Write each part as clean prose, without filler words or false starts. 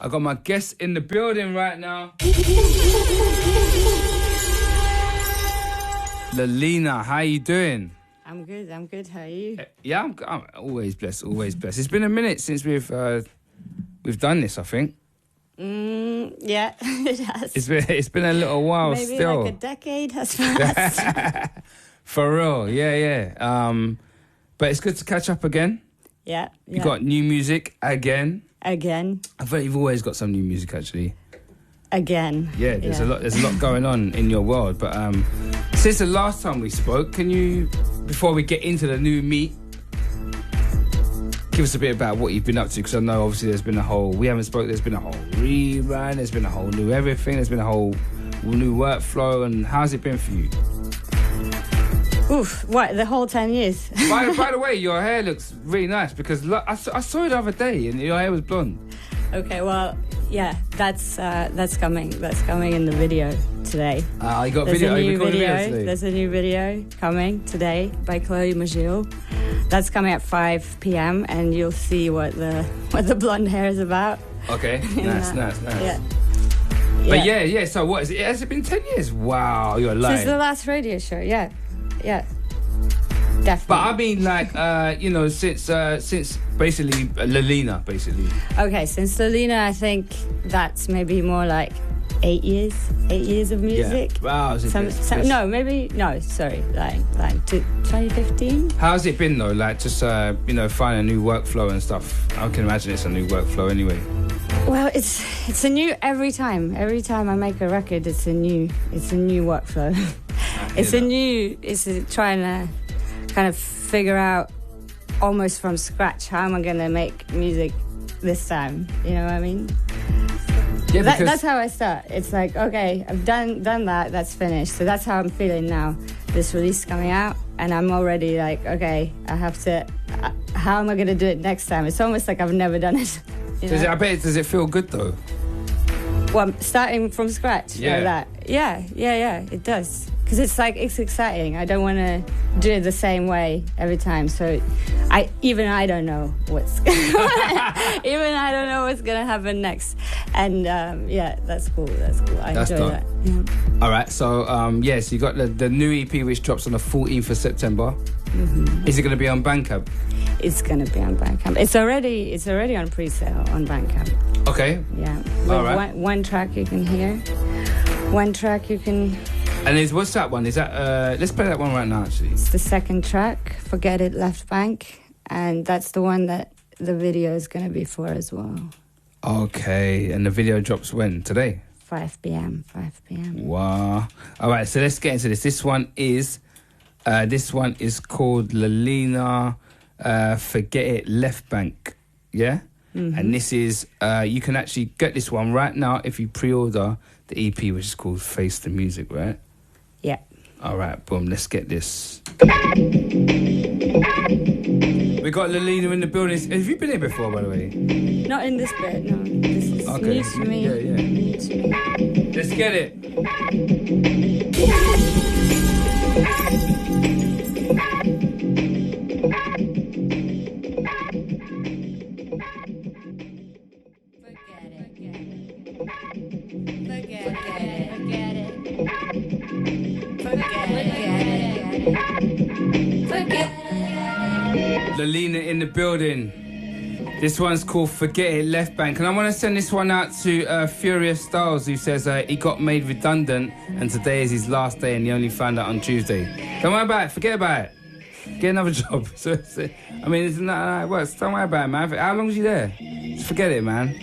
I got my guest in the building right now. Lolina, how you doing? I'm good. How are you? Yeah, I'm always blessed. It's been a minute since we've done this, I think. Yeah, it has. It's been a little while. Maybe still. like a decade has passed. For real, yeah. But it's good to catch up again. Yeah. You got new music again. I feel like you've always got some new music, actually. Again. Yeah, there's a lot going on in your world. But since the last time we spoke, can you, before we get into the new meat, give us a bit about what you've been up to? Because I know obviously there's been a whole rerun, there's been a whole new everything, there's been a whole new workflow, and how's it been for you? Oof, what, the whole 10 years? By the way, your hair looks really nice, because I saw it the other day and your hair was blonde. Okay, well, yeah, that's coming in the video today. You got video? There's a new video coming today by Chloe Magil. That's coming at 5 p.m. and you'll see what the blonde hair is about. Okay, nice. Yeah. But yeah. So what is it? Has it been 10 years? Wow, you're lying. Since the last radio show, yeah. Definitely. But I mean, like, since basically Lolina, basically. Okay, since Lolina, I think that's maybe more like 8 years. 8 years of music. Yeah. Wow. Sorry, like 2015. How's it been though? Like, just finding a new workflow and stuff. I can imagine it's a new workflow anyway. Well, it's a new every time. Every time I make a record, it's a new workflow. It's trying to kind of figure out almost from scratch how am I going to make music this time. You know what I mean? Yeah, that's how I start. It's like, okay, I've done that. That's finished. So that's how I'm feeling now. This release coming out, and I'm already like, okay, I have to. How am I going to do it next time? It's almost like I've never done it. Does it feel good though? Well, starting from scratch. Yeah. Like that. Yeah. It does. Because it's exciting. I don't want to do it the same way every time. So I don't know what's even I don't know what's gonna happen next. And that's cool. I enjoy that. Yeah. All right. So so you got the new EP which drops on the 14th of September. Mm-hmm. Is it going to be on Bandcamp? It's going to be on Bandcamp. It's already on pre-sale on Bandcamp. Okay. Yeah. All right. One track you can hear. One track you can. And what's that one? Is that let's play that one right now, actually. It's the second track, Forget It, Left Bank, and that's the one that the video is going to be for as well. Okay, and the video drops when? Today? 5 p.m. Wow. All right, so let's get into this. This one is called Lolina, Forget It, Left Bank. Yeah? Mm-hmm. And this is, you can actually get this one right now if you pre-order the EP, which is called Face the Music, right? Yeah. All right, boom, let's get this. We got Lolina in the building. Have you been here before, by the way? Not in this bit, no. This is new to me. Yeah. New to me. Let's get it. Lolina in the building. This one's called Forget It, Left Bank. And I want to send this one out to Furious Styles, who says he got made redundant and today is his last day and he only found out on Tuesday. Don't worry about it. Forget about it. Get another job. It's not, it works. Don't worry about it, man. How long was you there? Just forget it, man.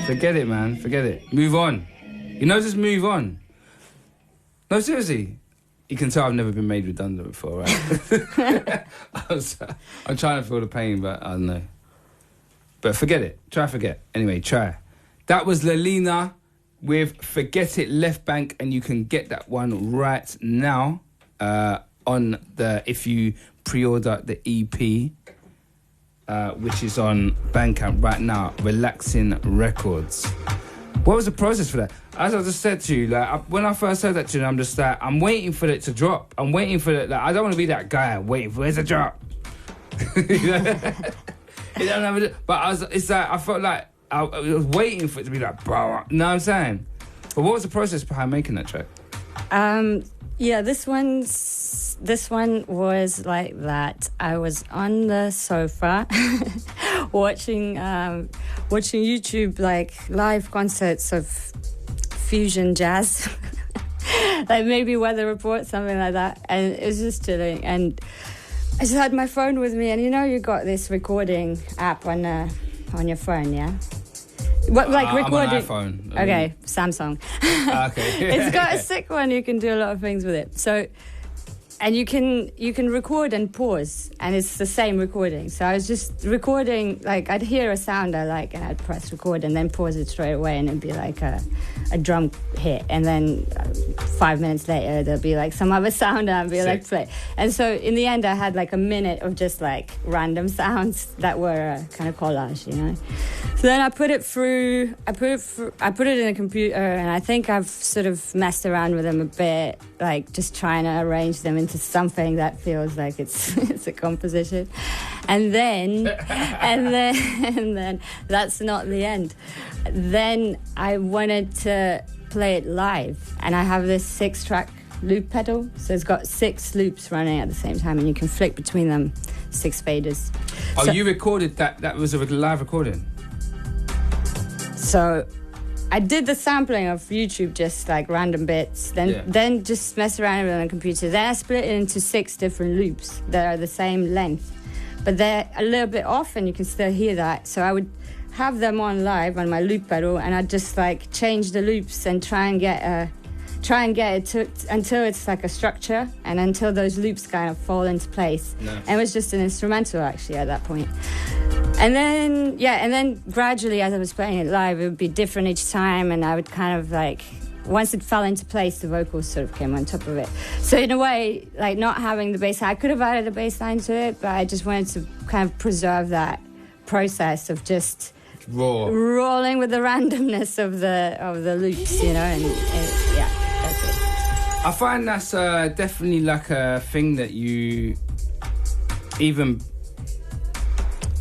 Forget it, man. Forget it. Move on. Just move on. No, seriously. You can tell I've never been made redundant before, right? I'm trying to feel the pain, but I don't know. But forget it. Try forget. Anyway, try. That was Lolina with Forget It, Left Bank, and you can get that one right now if you pre-order the EP, which is on Bandcamp right now, Relaxing Records. What was the process for that? As I just said to you, when I first heard that tune, I'm just like, I'm waiting for it to drop. I'm waiting for it. I don't want to be that guy waiting for it to drop. But I felt like I was waiting for it to be like, bro. You know what I'm saying? But what was the process behind making that track? Yeah, this one was like that. I was on the sofa watching YouTube like live concerts of fusion jazz, like maybe Weather Report, something like that, and it was just chilling. And I just had my phone with me, and you got this recording app on your phone, yeah. What, like recording? I'm on iPhone. Okay, Samsung. Okay. It's got a sick one. You can do a lot of things with it. So, and you can record and pause, and it's the same recording. So I was just recording, like I'd hear a sound I like, and I'd press record, and then pause it straight away, and it'd be like a drum hit, and then 5 minutes later there'll be like some other sound, and I'd be like play. And so in the end, I had like a minute of just like random sounds that were kind of collage, So then I put it in a computer, and I think I've sort of messed around with them a bit, like just trying to arrange them into something that feels like it's a composition. And then that's not the end. Then I wanted to play it live, and I have this 6-track loop pedal, so it's got 6 loops running at the same time, and you can flick between them, 6 faders. Oh, so, you recorded that? That was a live recording? So I did the sampling of YouTube, just like random bits, then just mess around with it on the computer. Then I split it into 6 different loops that are the same length, but they're a little bit off, and you can still hear that. So I would have them on live on my loop pedal, and I'd just like change the loops and try and get it until it's like a structure, and until those loops kind of fall into place. Nice. And it was just an instrumental actually at that point. And then gradually, as I was playing it live, it would be different each time, and I would kind of like, once it fell into place, the vocals sort of came on top of it. So in a way, like not having the bass line, I could have added a bass line to it, but I just wanted to kind of preserve that process of just rolling with the randomness of the loops, and that's it. I find that's definitely like a thing that you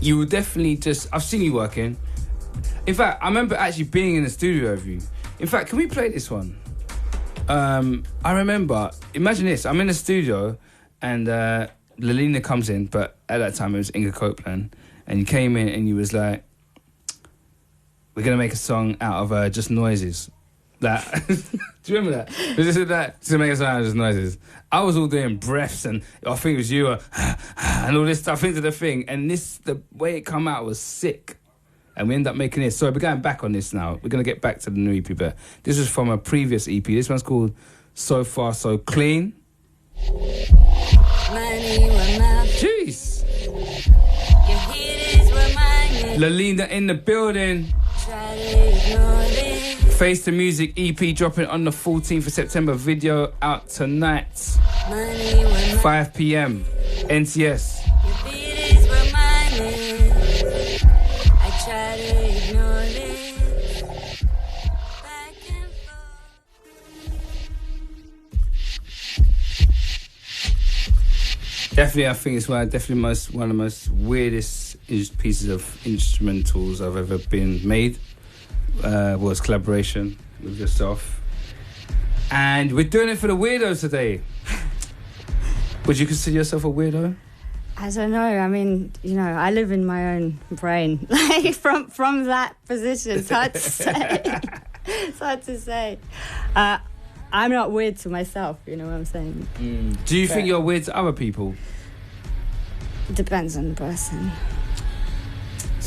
will definitely just... I've seen you working. In fact, I remember actually being in the studio with you. In fact, can we play this one? I remember... Imagine this. I'm in the studio, and Lolina comes in, but at that time it was Inga Copeland, and you came in and you was like, we're going to make a song out of just noises. That do you remember that? It was just that to make a sound out of just noises. I was all doing breaths, and I think it was you and all this stuff into the thing, and the way it come out was sick, and we ended up making this. So we're going back on this now. We're going to get back to the new EP, but this was from a previous EP. This one's called So Far So Clean. Jeez. Lolina in the building. Face the Music EP dropping on the 14th of September. Video out tonight. 5 p.m. NCS. Definitely, I think it's one of the most weirdest pieces of instrumentals I've ever been made. Was collaboration with yourself, and we're doing it for the weirdos today. Would you consider yourself a weirdo? I don't know. I mean, I live in my own brain. Like from that position, it's hard to say. It's hard to say. I'm not weird to myself. You know what I'm saying? Do you think you're weird to other people? Depends on the person.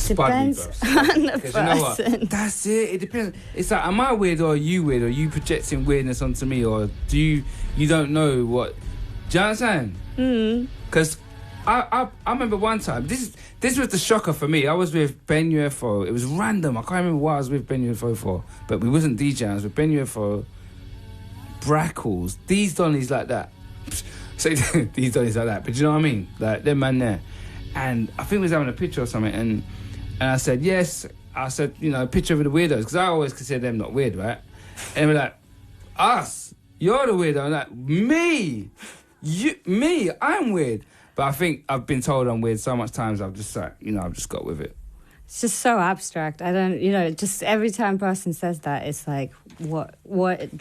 Depends on the person. You know what? That's it. It depends. It's like, am I weird or are you weird? Or are you projecting weirdness onto me, or do you don't know what? Do you understand? Because I remember one time. This was the shocker for me. I was with Ben UFO. It was random. I can't remember what I was with Ben UFO for, but we wasn't DJing. I was with Ben UFO, Brackles, these Donnies like that. So these Donnies like that. But you know what I mean? Like them man there. And I think we was having a picture or something, and I said, yes. I said, a picture of the weirdos, because I always consider them not weird, right? And we're like, us, you're the weirdo. I'm like, me, I'm weird. But I think I've been told I'm weird so much times, I've just like, I've just got with it. It's just so abstract. I don't, just every time a person says that, it's like, what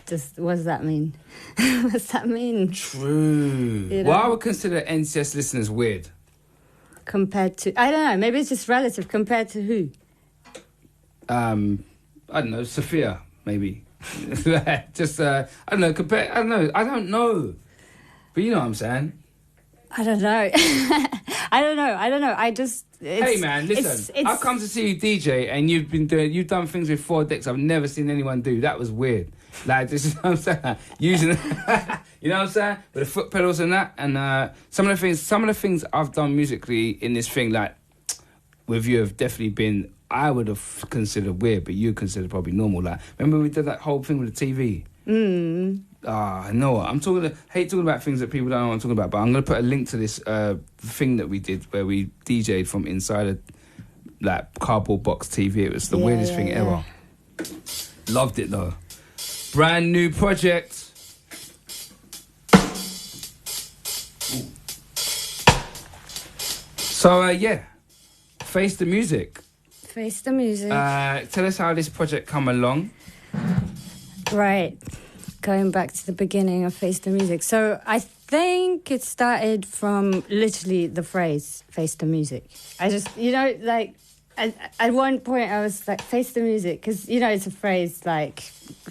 does that mean? What does that mean? True. Well, I would consider NCS listeners weird. Compared to, I don't know, maybe it's just relative. Compared to who? I don't know, Sophia, maybe. Just, I don't know, I don't know. But you know what I'm saying? I don't know. I don't know. Hey man, listen. I've come to see you DJ, and you've done things with 4 decks I've never seen anyone do. That was weird. Like, this is what I'm saying. Using, you know what I'm saying, with the foot pedals and that, and some of the things I've done musically in this thing, like with you, have definitely been, I would have considered weird, but you consider probably normal. Like, remember we did that whole thing with the TV? I know what I'm talking. Hate talking about things that people don't know what I'm talking about, but I'm gonna put a link to this thing that we did where we DJ'd from inside a like cardboard box TV. It was the weirdest thing ever. Loved it though. Brand new project. So face the music. Face the music. Tell us how this project come along. Right. Going back to the beginning of Face the Music. So I think it started from literally the phrase, face the music. I just, like, at one point I was like, face the music, because, it's a phrase like,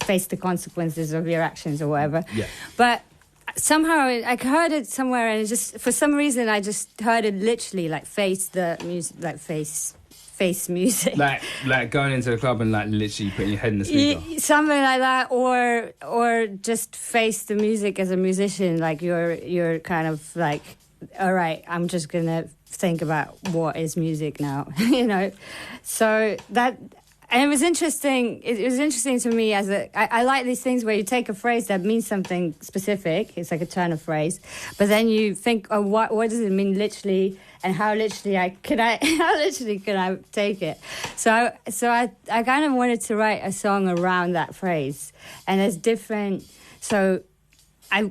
face the consequences of your actions or whatever. Yeah. But somehow I heard it somewhere, and it just, for some reason, I just heard it literally, like, face the music, like, face music, like going into the club and like literally putting your head in the speaker, something like that, or just face the music as a musician, like you're kind of like, all right, I'm just gonna think about what is music now. So that, and it was interesting. It was interesting to me as I like these things where you take a phrase that means something specific. It's like a turn of phrase, but then you think, oh, what does it mean literally? And how literally can I take it? So I kind of wanted to write a song around that phrase, and there's different. So I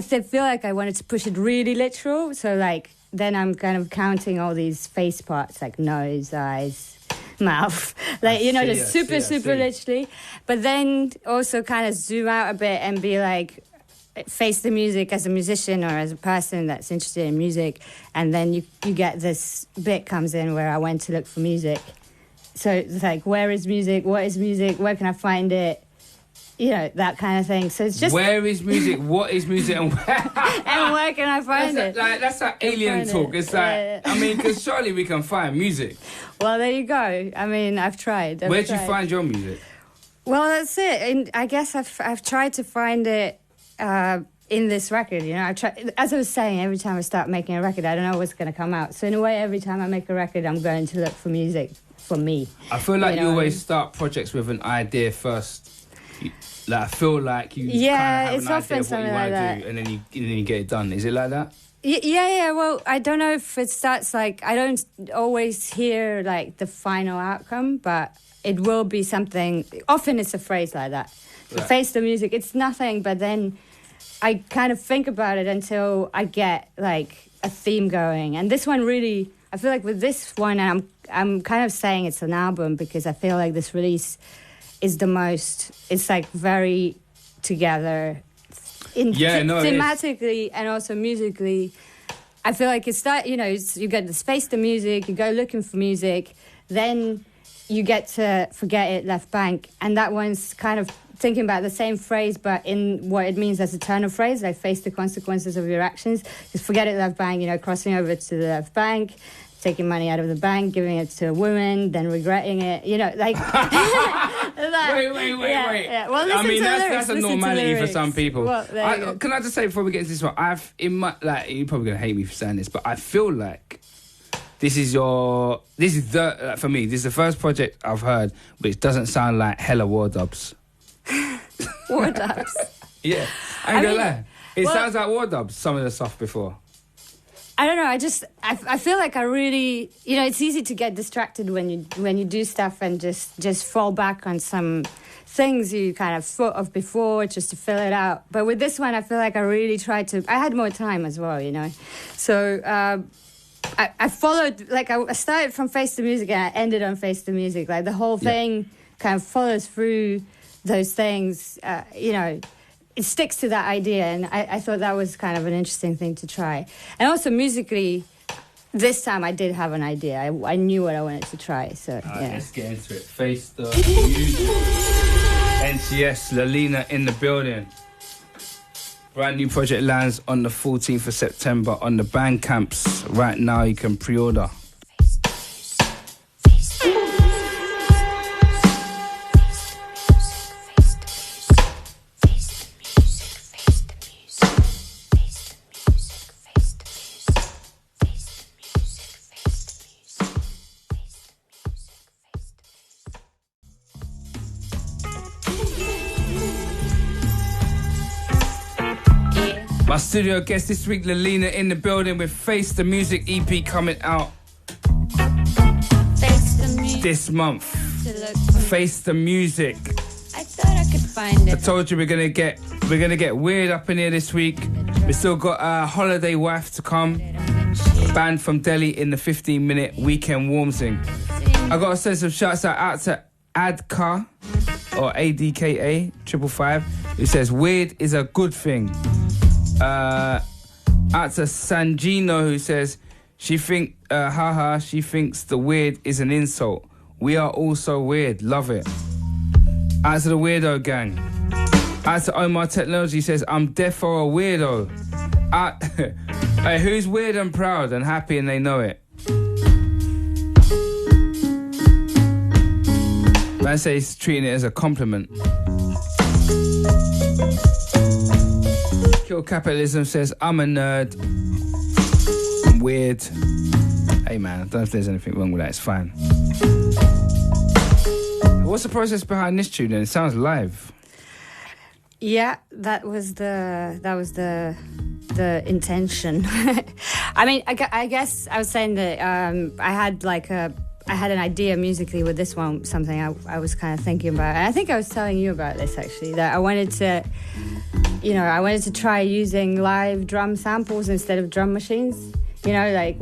feel like I wanted to push it really literal. So like then I'm kind of counting all these face parts like nose, eyes, mouth, like just super literally. But then also kind of zoom out a bit and be like, face the music as a musician or as a person that's interested in music, and then you get this bit comes in where I went to look for music. So it's like, where is music? What is music? Where can I find it? That kind of thing. So it's just, where is music? What is music? And where, and where can I find it? That's like alien talk. It's like, I mean, because surely we can find music. Well, there you go. I mean, I've tried. Where'd you find your music? Well, that's it. And I guess I've tried to find it in this record. I try, as I was saying, every time I start making a record, I don't know what's going to come out. So in a way, every time I make a record, I'm going to look for music for me. I feel like you always start projects with an idea first. I feel like you kind of have an idea of what you want to do, and then you get it done. Is it like that? Yeah. Well, I don't know if it starts like, I don't always hear like the final outcome, but it will be something. Often it's a phrase like that. So face the music. It's nothing, but then I kind of think about it until I get like a theme going. And this one really, I feel like with this one, I'm kind of saying it's an album because I feel like this release is the most, it's like very together thematically and also musically. I feel like it's that, you get to face the music, you go looking for music, then you get to Forget It, Left Bank, and that one's kind of thinking about the same phrase, but in what it means as a turn of phrase, like face the consequences of your actions. Just forget it, left bank, crossing over to the left bank, taking money out of the bank, giving it to a woman, then regretting it, like... Wait. Yeah. Well, I mean, that's a normality for some people. Well, can I just say, before we get into this one, you're probably going to hate me for saying this, but I feel like for me, this is the first project I've heard which doesn't sound like hella war dubs. War dubs? Yeah, I ain't gonna lie. It sounds like war dubs, some of the stuff before. I don't know. I feel like I really, it's easy to get distracted when you do stuff and just fall back on some things you kind of thought of before just to fill it out. But with this one, I feel like I really tried to. I had more time as well, So I followed, like I started from Face the Music and I ended on Face the Music. Like the whole thing kind of follows through those things, you know, it sticks to that idea. And I thought that was kind of an interesting thing to try. And also musically, this time I did have an idea. I knew what I wanted to try. So, Let's get into it. Face the Music. NTS, Lolina in the building. Brand new project lands on the 14th of September on the Bandcamps. Right now you can pre-order. My studio guest this week, Lolina in the building with Face the Music EP coming out this month. Face the Music. I thought I could find it. I told you we're gonna get weird up in here this week. We still got Holiday Wife to come. A band from Delhi in the 15-minute weekend warm thing. I gotta send some shouts out to Adka or ADKA 555 who says weird is a good thing. Out to Sanjino who says she thinks the weird is an insult. We are also weird, love it. Out to the weirdo gang. Out to Omar Technology says I'm defo a weirdo. Hey, who's weird and proud and happy and they know it? Man says he's treating it as a compliment. Kill Capitalism says, I'm a nerd. I'm weird. Hey man, I don't know if there's anything wrong with that, it's fine. What's the process behind this tune then? It sounds live. Yeah, that was the intention. I mean, I guess I was saying that I had an idea musically with this one, something I was kind of thinking about. And I think I was telling you about this actually, that I wanted to try using live drum samples instead of drum machines. You know, like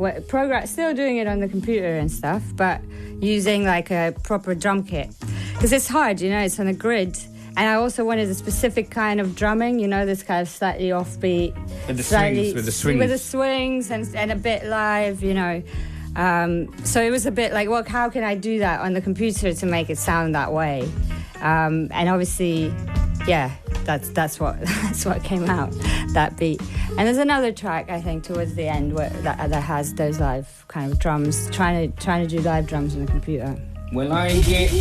still doing it on the computer and stuff, but using like a proper drum kit. Because it's hard, you know, it's on a grid. And I also wanted a specific kind of drumming, you know, this kind of slightly offbeat. With the swings. With the swings and a bit live, you know. So it was a bit like, well, how can I do that on the computer to make it sound that way? And obviously, yeah, that's what came out, that beat. And there's another track I think towards the end that has those live kind of drums, trying to do live drums on the computer. We like it.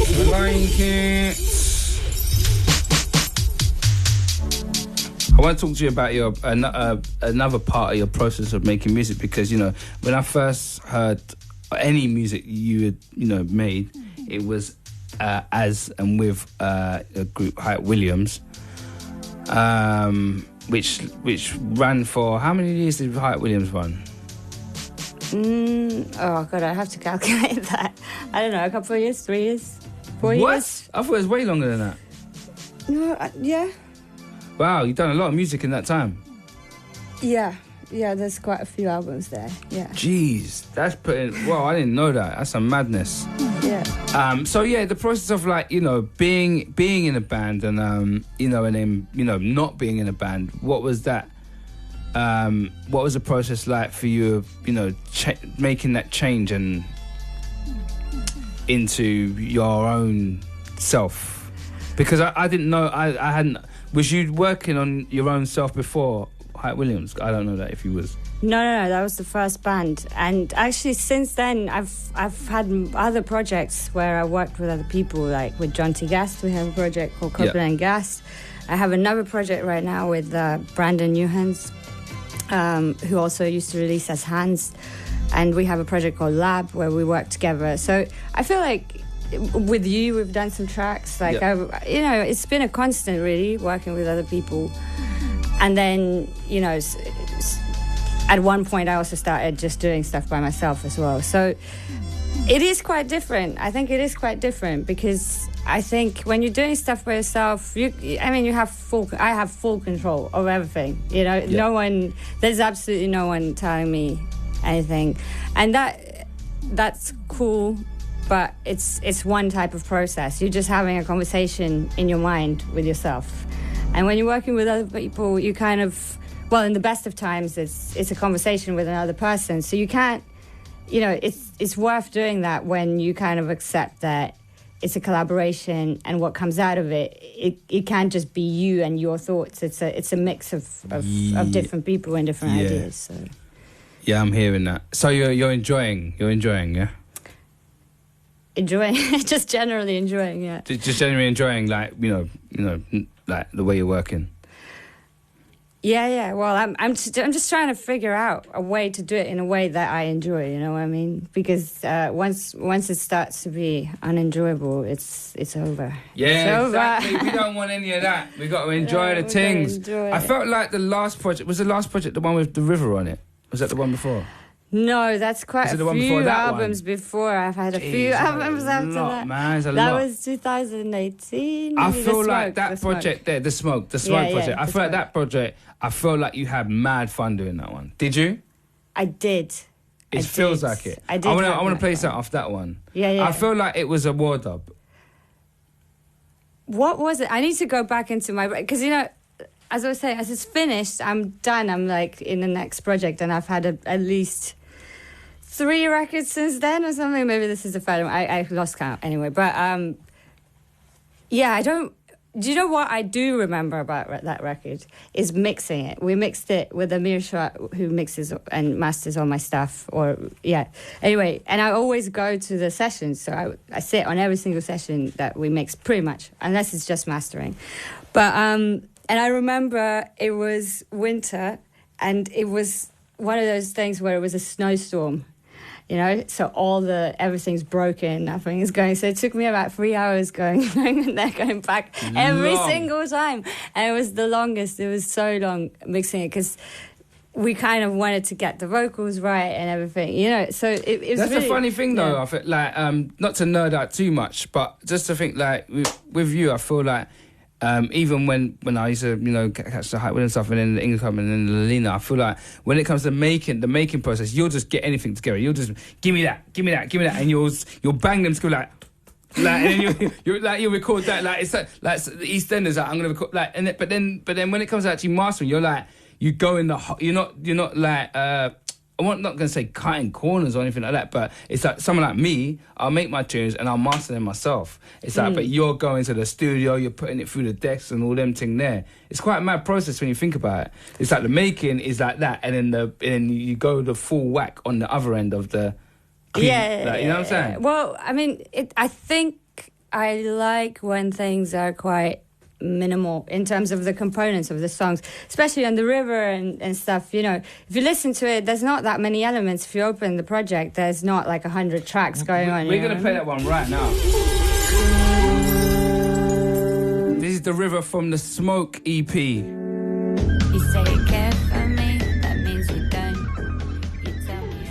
I want to talk to you about your another part of your process of making music, because, you know, when I first heard any music you had, you know, made, it was as and with a group, Hype Williams, which ran for, how many years did Hype Williams run? Oh god, I have to calculate that. I don't know, a couple of years, 3 years, 4 years. What? I thought it was way longer than that. No, yeah. Wow, you've done a lot of music in that time. Yeah, there's quite a few albums there, yeah. Jeez, that's well, I didn't know that. That's some madness. Yeah. So yeah, the process of, like, you know, being in a band and, you know, and then, you know, not being in a band, what was that? What was the process like for you of, you know, making that change and into your own self? Because I didn't know, I hadn't. Was you working on your own self before Hype Williams? I don't know that if you was. No, that was the first band. And actually since then I've had other projects where I worked with other people, like with John T. Gast. We have a project called Copeland and Gast. I have another project right now with Brandon Newhans, who also used to release as Hands. And we have a project called Lab where we work together. So I feel like with you, we've done some tracks. Like, you know, it's been a constant, really, working with other people. And then, you know, at one point, I also started just doing stuff by myself as well. So it is quite different. I think it is quite different because I think when you're doing stuff by yourself, I have full control of everything. You know, there's absolutely no one telling me anything, and that's cool. But it's one type of process. You're just having a conversation in your mind with yourself. And when you're working with other people, you kind of, well, in the best of times, it's a conversation with another person. So you can't, it's worth doing that when you kind of accept that it's a collaboration, and what comes out of it can't just be you and your thoughts. It's a mix of different people and different ideas. So. Yeah, I'm hearing that. So you're enjoying, yeah? Enjoying, just generally enjoying, yeah. Just generally enjoying, like, like the way you're working. Yeah. Well, I'm just trying to figure out a way to do it in a way that I enjoy. You know what I mean? Because once it starts to be unenjoyable, it's over. Yeah, it's exactly. Over. We don't want any of that. We got to enjoy the things. I felt like the last project was the one with the river on it. Was that the one before? No, that's quite a few albums before. I've had a few albums after that. Man, that was 2018. I feel like that project there, the smoke project. I feel like that project. I feel like you had mad fun doing that one. Did you? I did. It feels like it. I did. I want to play something off that one. Yeah. I feel like it was a war dub. What was it? I need to go back into my, because as I was saying, as it's finished, I'm done. I'm like in the next project, and I've had at least 3 records since then or something. Maybe this is the third one. I lost count anyway. But I don't. Do you know what I do remember about that record? Is mixing it. We mixed it with Amir Shah, who mixes and masters all my stuff. Anyway, and I always go to the sessions, so I sit on every single session that we mix, pretty much, unless it's just mastering. But and I remember it was winter, and it was one of those things where it was a snowstorm. So everything's broken, nothing is going. So it took me about 3 hours going there, going back every single time. And it was the longest. It was so long mixing it because we kind of wanted to get the vocals right and everything, So it was That's really, the funny thing, though. I feel like, not to nerd out too much, but just to think, like, with you, I feel like, even when I used to, catch the hype and stuff, and then the English Club and then the Lolina, I feel like when it comes to the making process, you'll just get anything together. You'll just give me that, and you'll bang them together and then you'll record that it's like the EastEnders. Like, I'm gonna record but then when it comes to actually mastering, you're like you go in the you're not like. I'm not going to say cutting corners or anything like that, but it's like someone like me, I'll make my tunes and I'll master them myself. It's like, but you're going to the studio, you're putting it through the decks and all them thing there. It's quite a mad process when you think about it. It's like the making is like that, and then you go the full whack on the other end of the clean, you know what I'm saying? Well, I mean, I think I like when things are quite minimal in terms of the components of the songs, especially on the river and stuff. If you listen to it, there's not that many elements. If you open the project, there's not like 100 tracks going on. We're going to play that one right now. This is The River from the Smoke EP. You say you care for me, that means you don't. You tell me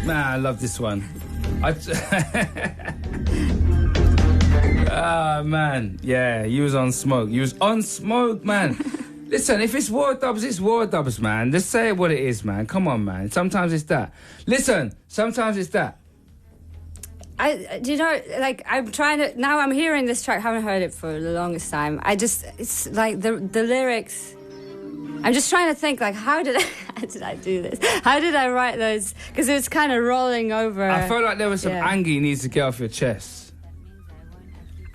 Man, I love this one. Man. Yeah, you was on smoke. You was on smoke, man. Listen, if it's war dubs, it's war dubs, man. Just say it what it is, man. Come on, man. Sometimes it's that. Listen, sometimes it's that. I'm trying to... Now I'm hearing this track. I haven't heard it for the longest time. It's like the lyrics... I'm just trying to think, like, how did I do this? How did I write those? Because it was kind of rolling over. I felt like there was some anger you need to get off your chest.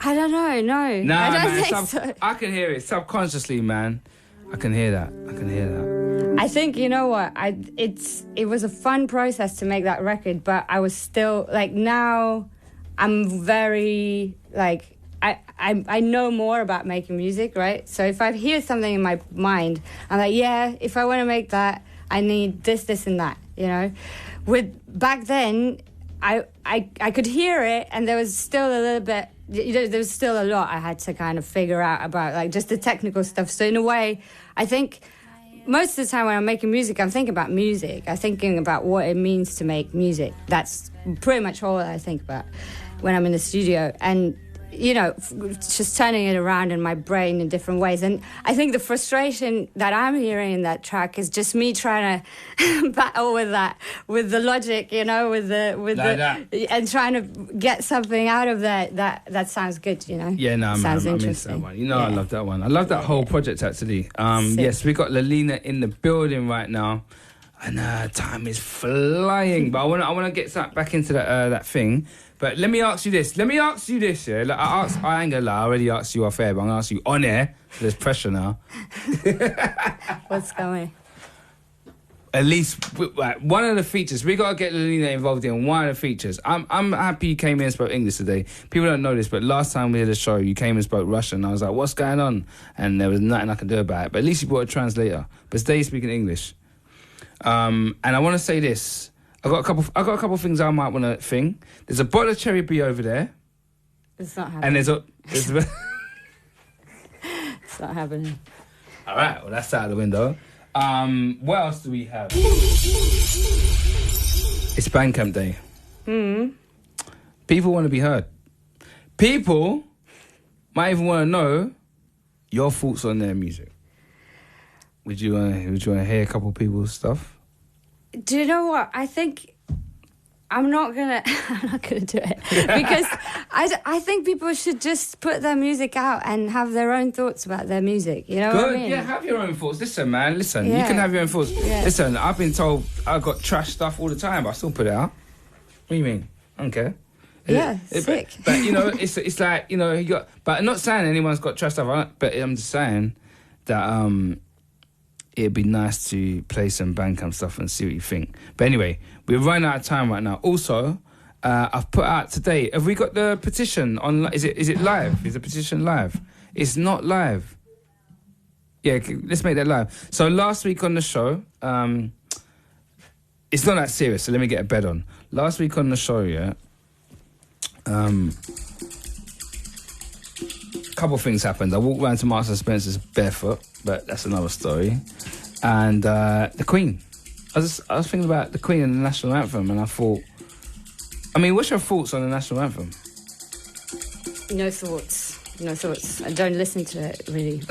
I don't know, no. Nah, I don't man, think so. I can hear it subconsciously, man. I can hear that. I think, you know what? It was a fun process to make that record, but I was still, like, now I'm very, like... I know more about making music, right? So if I hear something in my mind, I'm like, if I want to make that, I need this, and that, With back then, I could hear it, and there was still a little bit, there was still a lot I had to kind of figure out about, like, just the technical stuff. So in a way, I think most of the time when I'm making music, I'm thinking about music. I'm thinking about what it means to make music. That's pretty much all I think about when I'm in the studio. And just turning it around in my brain in different ways. And I think the frustration that I'm hearing in that track is just me trying to battle with the logic, and trying to get something out of that sounds good, Yeah, no, sounds man, I miss that one. I love that one. I love that whole project, actually. Yes, we got Lolina in the building right now. And time is flying. But I want to get back into that thing. But let me ask you this. Yeah. Like, I ain't gonna lie. I already asked you off air, but I'm gonna ask you on air. So there's pressure now. What's going? At least one of the features. We gotta get Lolina involved in one of the features. I'm happy you came in and spoke English today. People don't know this, but last time we did a show, you came and spoke Russian. I was like, what's going on? And there was nothing I could do about it. But at least you brought a translator. But today you're speaking English. And I want to say this. I got a couple things I might want to thing. There's a bottle of Cherry B over there. It's not happening. And there's it's not happening. All right. Well, that's out of the window. What else do we have? It's Bandcamp Day. People want to be heard. People might even want to know your thoughts on their music. Would you want to hear a couple of people's stuff? Do you know what? I think I'm not gonna do it because I think people should just put their music out and have their own thoughts about their music. You know what I mean? Yeah, have your own thoughts. Listen, man. You can have your own thoughts. Yeah. Listen, I've been told I've got trash stuff all the time, but I still put it out. What do you mean? I don't care. Yeah, sick. But it's like you got. But I'm not saying anyone's got trash stuff. But I'm just saying that it'd be nice to play some Bandcamp stuff and see what you think. But anyway, we're running out of time right now. Also, I've put out today. Have we got the petition on? Is it live? Is the petition live? It's not live. Yeah, let's make that live. So last week on the show, it's not that serious. So let me get a bed on. Last week on the show, yeah. Couple things happened. I walked around to Marks and Spencer's barefoot, but that's another story. And the Queen. I was thinking about the Queen and the national anthem, and I thought, what's your thoughts on the national anthem? No thoughts. I don't listen to it really.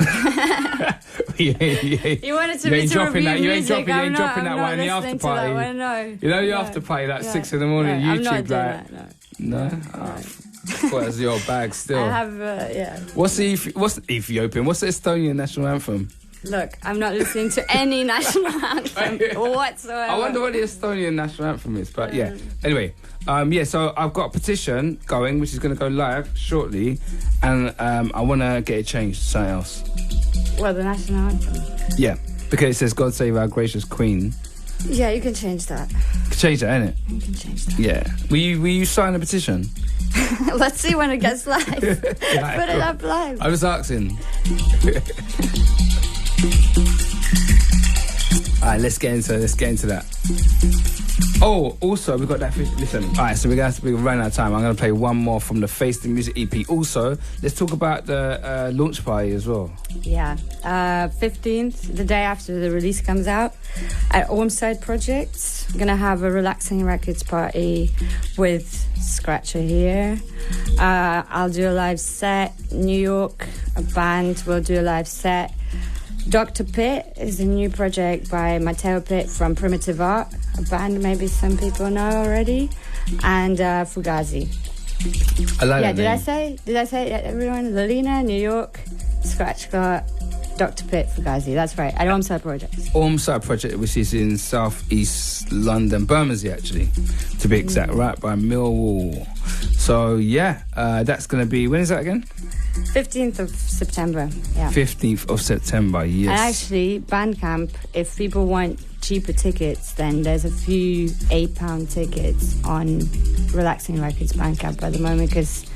You wanted to be to review music. You ain't dropping that one in the after party. No. You know the after party, like 6 in the morning, YouTube. I'm not doing that. No. What is your bag still? I have, What's the Ethiopian? What's the Estonian national anthem? Look, I'm not listening to any national anthem whatsoever. I wonder what the Estonian national anthem is, but yeah. Anyway, so I've got a petition going, which is going to go live shortly, and I want to get it changed to something else. Well, the national anthem? Yeah, because it says, God save our gracious Queen. Yeah, you can change that. Change that, innit? You can change that. Yeah. Will you sign a petition? Let's see when it gets live. Put it up live. I was asking. Alright, let's get into that. Oh, also, we've got that. Listen, alright, so we're running out of time. I'm going to play one more from the Face the Music EP. Also, let's talk about the launch party as well. Yeah, 15th, the day after the release comes out, at Ormside Projects. I'm going to have a relaxing records party with Scratcher here. I'll do a live set. New York, a band will do a live set. Dr. Pitt is a new project by Matteo Pitt from Primitive Art, a band maybe some people know already, and Fugazi. I like that did name. I say everyone? Lolina, New York, Scratch Got, Dr. Pitt, Fugazi. That's right, at Ormside Project. Ormside Project, which is in southeast London, Bermondsey actually, to be exact, right by Millwall. So yeah, that's going to be, when is that again? 15th of September, yeah. 15th of September, yes. And actually, Bandcamp, if people want cheaper tickets, then there's a few £8 tickets on Relaxing Records Bandcamp at the moment, because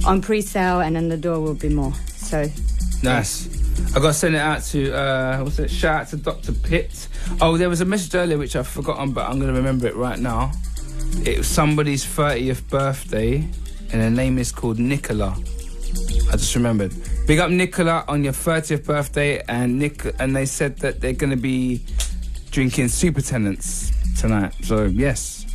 on pre-sale and then the door will be more. So nice. I got to send it out to, shout out to Dr. Pitt. Oh, there was a message earlier which I've forgotten, but I'm going to remember it right now. It was somebody's 30th birthday, and her name is called Nicola. I just remembered. Big up Nicola on your 30th birthday, and they said that they're going to be drinking Super Tenants tonight. So yes,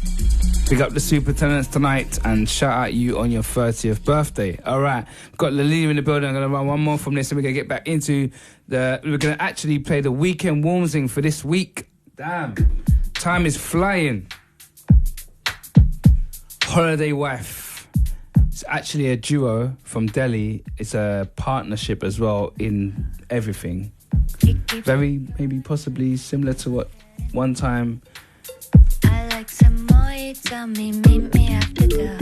Big up the superintendents tonight and shout out you on your 30th birthday. All right, got Lolina in the building. I'm going to run one more from this and we're going to get back into we're going to actually play the weekend warmsing for this week. Damn, time is flying. Holiday Wife. It's actually a duo from Delhi. It's a partnership as well in everything. Very, maybe possibly similar to what one time. I like some more, you tell me, meet me after dark.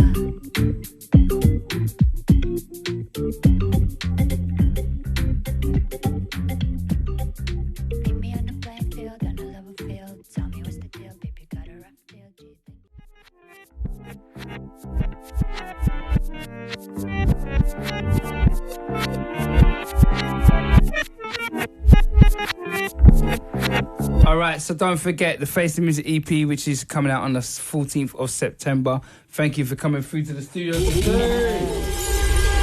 Meet me on the playing field, on a level field. Tell me what's the deal, baby, got a rough deal. Do you All right, so don't forget the Face the Music EP, which is coming out on the 14th of September. Thank you for coming through to the studio today.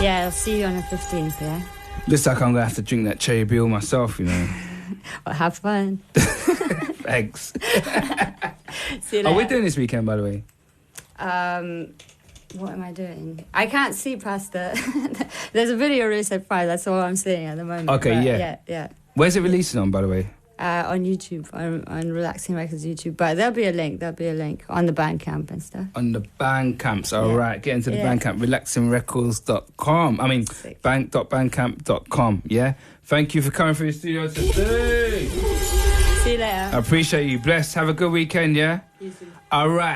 Yeah, I'll see you on the 15th, yeah? Looks like I'm going to have to drink that cherry beer myself, you know. Well, have fun. Thanks. See you later. Are we doing this weekend, by the way? What am I doing? I can't see past the... There's a video release at 5, that's all I'm seeing at the moment. Okay, but yeah. Where's it releasing on, by the way? On YouTube, on Relaxing Records YouTube. But there'll be a link on the Bandcamp and stuff. On the Bandcamps, all right. Get into the Bandcamp, relaxingrecords.com. I mean, bank.bandcamp.com, yeah? Thank you for coming through the studio today. See you later. I appreciate you. Bless. Have a good weekend, yeah? You too. All right.